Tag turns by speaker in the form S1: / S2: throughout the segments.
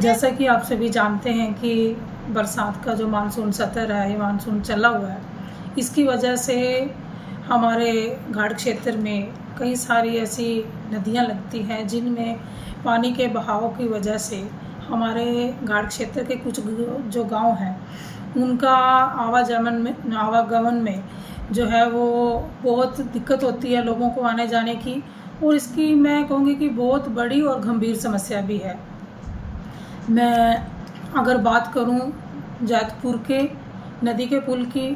S1: जैसा कि आप सभी जानते हैं कि बरसात का जो मानसून सत्र है, ये मानसून चला हुआ है। इसकी वजह से हमारे घाट क्षेत्र में कई सारी ऐसी नदियां लगती हैं जिनमें पानी के बहाव की वजह से हमारे घाट क्षेत्र के कुछ जो गांव हैं उनका आवागमन में जो है वो बहुत दिक्कत होती है लोगों को आने जाने की, और इसकी मैं कहूँगी कि बहुत बड़ी और गंभीर समस्या भी है। मैं अगर बात करूं जैतपुर के नदी के पुल की,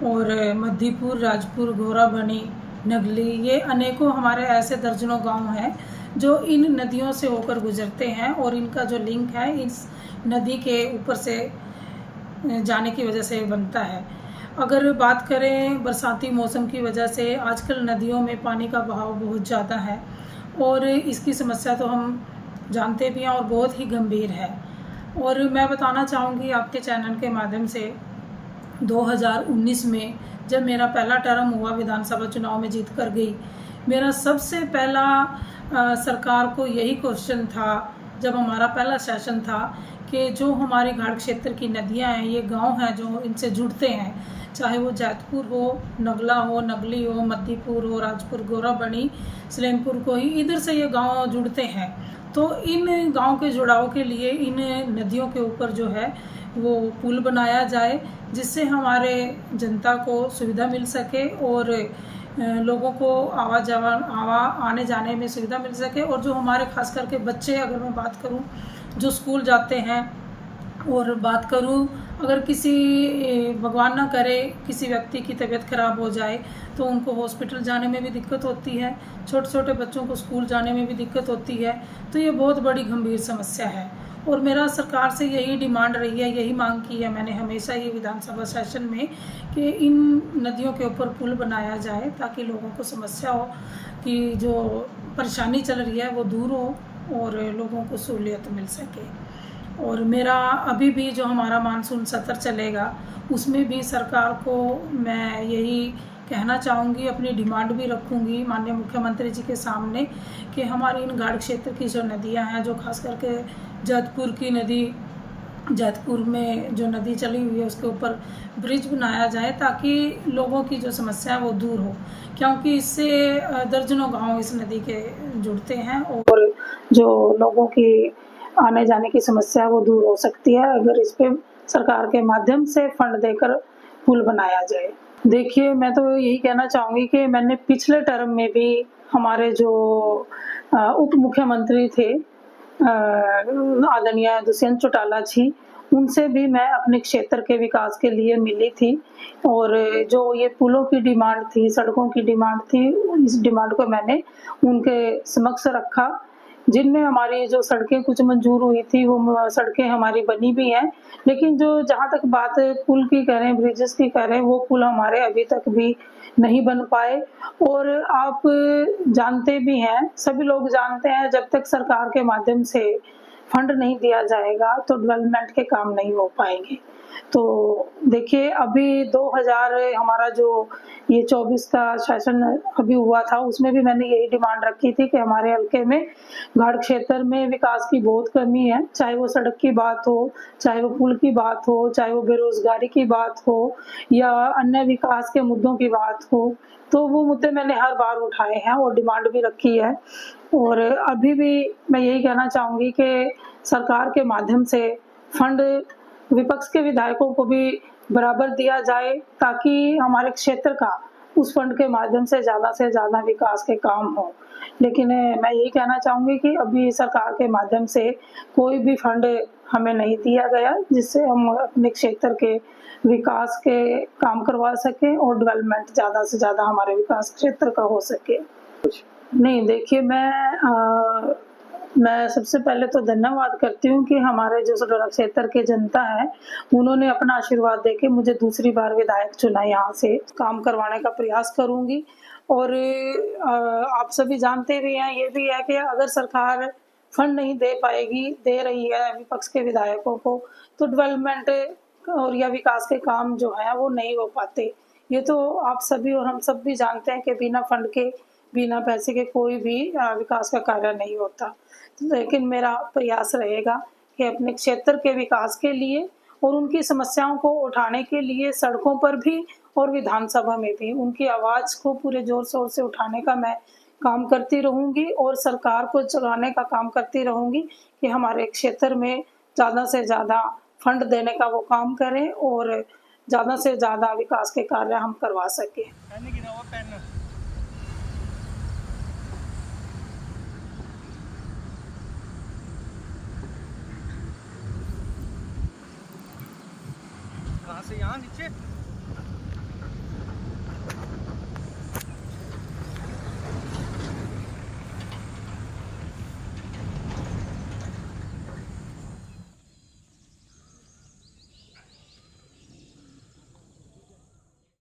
S1: और मध्यपुर, राजपुर, घोराबनी, नगली, ये अनेकों हमारे ऐसे दर्जनों गांव हैं जो इन नदियों से होकर गुजरते हैं, और इनका जो लिंक है इस नदी के ऊपर से जाने की वजह से बनता है। अगर बात करें बरसाती मौसम की वजह से आजकल नदियों में पानी का बहाव बहुत ज़्यादा है, और इसकी समस्या तो हम जानते भी हैं और बहुत ही गंभीर है। और मैं बताना चाहूँगी आपके चैनल के माध्यम से 2019 में जब मेरा पहला टर्म हुआ, विधानसभा चुनाव में जीत कर गई, मेरा सबसे पहला सरकार को यही क्वेश्चन था जब हमारा पहला सेशन था कि जो हमारी घाट क्षेत्र की नदियां हैं, ये गांव हैं जो इनसे जुड़ते हैं, चाहे वो जैतपुर हो, नगला हो, नगली हो, मध्यपुर हो, राजपुर, गोराबनी, सलेमपुर को ही इधर से ये गांव जुड़ते हैं। तो इन गांव के जुड़ाव के लिए इन नदियों के ऊपर जो है वो पुल बनाया जाए, जिससे हमारे जनता को सुविधा मिल सके और लोगों को आने जाने में सुविधा मिल सके। और जो हमारे खास करके बच्चे, अगर मैं बात करूं जो स्कूल जाते हैं, और बात करूं अगर किसी भगवान ना करे किसी व्यक्ति की तबीयत खराब हो जाए तो उनको हॉस्पिटल जाने में भी दिक्कत होती है, छोटे छोटे बच्चों को स्कूल जाने में भी दिक्कत होती है। तो ये बहुत बड़ी गंभीर समस्या है, और मेरा सरकार से यही डिमांड रही है, यही मांग की है मैंने हमेशा ही विधानसभा सेशन में कि इन नदियों के ऊपर पुल बनाया जाए ताकि लोगों को समस्या हो कि जो परेशानी चल रही है वो दूर हो और लोगों को सहूलियत मिल सके। और मेरा अभी भी जो हमारा मानसून सत्र चलेगा उसमें भी सरकार को मैं यही कहना चाहूँगी, अपनी डिमांड भी रखूँगी माननीय मुख्यमंत्री जी के सामने कि हमारी इन घाट क्षेत्र की जो नदियाँ हैं, जो खास करके जैतपुर की नदी, जैतपुर में जो नदी चली हुई है उसके ऊपर ब्रिज बनाया जाए ताकि लोगों की जो समस्या है वो दूर हो, क्योंकि इससे दर्जनों गांव इस नदी के जुड़ते हैं और जो लोगों की आने जाने की समस्या वो दूर हो सकती है अगर इस पे सरकार के माध्यम से फंड देकर पुल बनाया जाए। देखिए, मैं तो यही कहना चाहूँगी कि मैंने पिछले टर्म में भी हमारे जो उप मुख्यमंत्री थे आदरणीय दुष्यंत चौटाला जी, उनसे भी मैं अपने क्षेत्र के विकास के लिए मिली थी, और जो ये पुलों की डिमांड थी, सड़कों की डिमांड थी, इस डिमांड को मैंने उनके समक्ष रखा, जिनमें हमारी जो सड़कें कुछ मंजूर हुई थी वो सड़कें हमारी बनी भी हैं, लेकिन जो जहाँ तक बात पुल की कह रहे हैं, ब्रिजेस की कह रहे हैं, वो पुल हमारे अभी तक भी नहीं बन पाए। और आप जानते भी हैं, सभी लोग जानते हैं, जब तक सरकार के माध्यम से फंड नहीं दिया जाएगा तो डेवलपमेंट के काम नहीं हो पाएंगे। तो देखिए, अभी 2000 हमारा जो ये 24 का सेशन अभी हुआ था उसमें भी मैंने यही डिमांड रखी थी कि हमारे हल्के में घाट क्षेत्र में विकास की बहुत कमी है, चाहे वो सड़क की बात हो, चाहे वो पुल की बात हो, चाहे वो बेरोजगारी की बात हो या अन्य विकास के मुद्दों की बात हो। तो वो मुद्दे मैंने हर बार उठाए हैं और डिमांड भी रखी है, और अभी भी मैं यही कहना चाहूँगी कि सरकार के माध्यम से फंड विपक्ष के विधायकों को भी बराबर दिया जाए ताकि हमारे क्षेत्र का उस फंड के माध्यम से ज़्यादा विकास के काम हों। लेकिन मैं यही कहना चाहूँगी कि अभी सरकार के माध्यम से कोई भी फंड हमें नहीं दिया गया, जिससे हम अपने क्षेत्र के विकास के काम करवा सकें और डेवलपमेंट ज़्यादा से ज़्यादा हमारे विकास क्षेत्र का हो सके। नहीं, देखिए मैं सबसे पहले तो धन्यवाद करती हूँ कि हमारे जो सडोरा क्षेत्र के जनता है, उन्होंने अपना आशीर्वाद देके मुझे दूसरी बार विधायक चुना। यहाँ से काम करवाने का प्रयास करूँगी और आप सभी जानते भी हैं, ये भी है कि अगर सरकार फंड नहीं दे पाएगी, दे रही है विपक्ष के विधायकों को, तो डेवलपमेंट और या विकास के काम जो हैं वो नहीं हो पाते। ये तो आप सभी और हम सब भी जानते हैं कि बिना फंड के, बिना पैसे के कोई भी विकास का कार्य नहीं होता। लेकिन मेरा प्रयास रहेगा कि अपने क्षेत्र के विकास के लिए और उनकी समस्याओं को उठाने के लिए सड़कों पर भी और विधानसभा में भी उनकी आवाज़ को पूरे ज़ोर-शोर से उठाने का मैं काम करती रहूँगी और सरकार को चलाने का काम करती रहूँगी कि हमारे क्षेत्र में ज़्यादा से ज़्यादा फंड देने का वो काम करें और ज़्यादा से ज़्यादा विकास के कार्य हम करवा सकें।
S2: कहाँ से यहाँ नीचे?